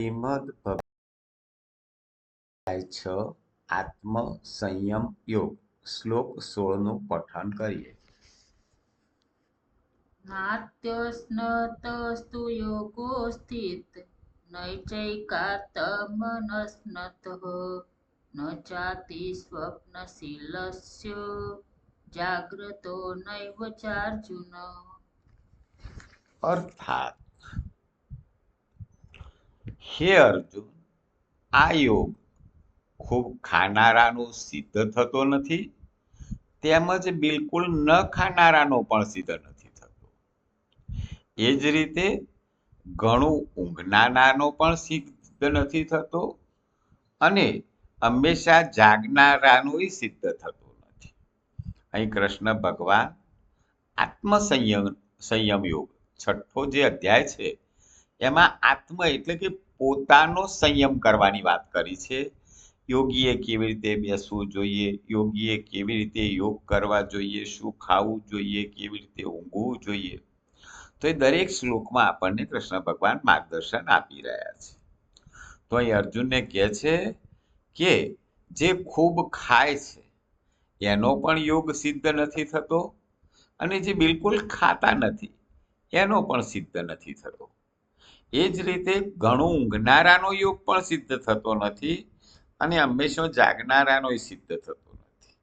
શ્રીમદ ભગવાન 6 આત્મ સંયમ યોગ શ્લોક 16 નું પઠન કરીએ. નાત્યસ્નતસ્તુ યોગો સ્થિત નૈચૈકાત્મનસ્નતઃ ન ચાતિ સ્વપ્નશીલસ્ય જાગ્રતો નૈવ ચાર્જુન. અર્થાત, હે અર્જુન, આ યોગ ખૂબ ખાનારાનો સિદ્ધ થતો નથી, તેમજ બિલકુલ ન ખાનારાનો પણ સિદ્ધ નથી થતો. એ જ રીતે ઘણું ઊંઘનારાનો પણ સિદ્ધ નથી થતો અને હંમેશા જાગનારાનોય સિદ્ધ થતો નથી. અહીં કૃષ્ણ ભગવાન સંયમ યોગ 6થો જે અધ્યાય છે એમાં આત્મ એટલે કે પોતાનો સંયમ કરવાની વાત કરી છે. યોગીએ કેવી રીતે બેસવું જોઈએ, યોગીએ કેવી રીતે યોગ કરવા જોઈએ, શું ખાવું જોઈએ, કેવી રીતે ઊંઘવું જોઈએ. તો એ દરેક શ્લોકમાં આપણને કૃષ્ણ ભગવાન માર્ગદર્શન આપી રહ્યા છે. તો અહીં અર્જુનને કહે છે કે જે ખૂબ ખાય છે એનો પણ યોગ સિદ્ધ નથી થતો અને જે બિલકુલ ખાતા નથી એનો પણ સિદ્ધ નથી થતો. એ જ રીતે ઘણું ઊંઘનારાનો યોગ પણ સિદ્ધ થતો નથી અને હંમેશા જાગનારાનો સિદ્ધ થતો નથી.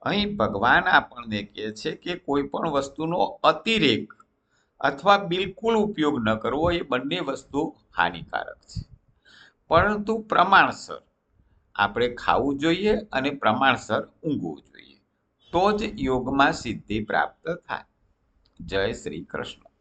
અહીં ભગવાન આપણને કહે છે કે કોઈ પણ વસ્તુનો અતિરેક અથવા બિલકુલ ઉપયોગ ન કરવો, એ બંને વસ્તુ હાનિકારક છે. પરંતુ પ્રમાણસર આપણે ખાવું જોઈએ અને પ્રમાણસર ઊંઘવું જોઈએ, તો જ યોગમાં સિદ્ધિ પ્રાપ્ત થાય. જય શ્રી કૃષ્ણ.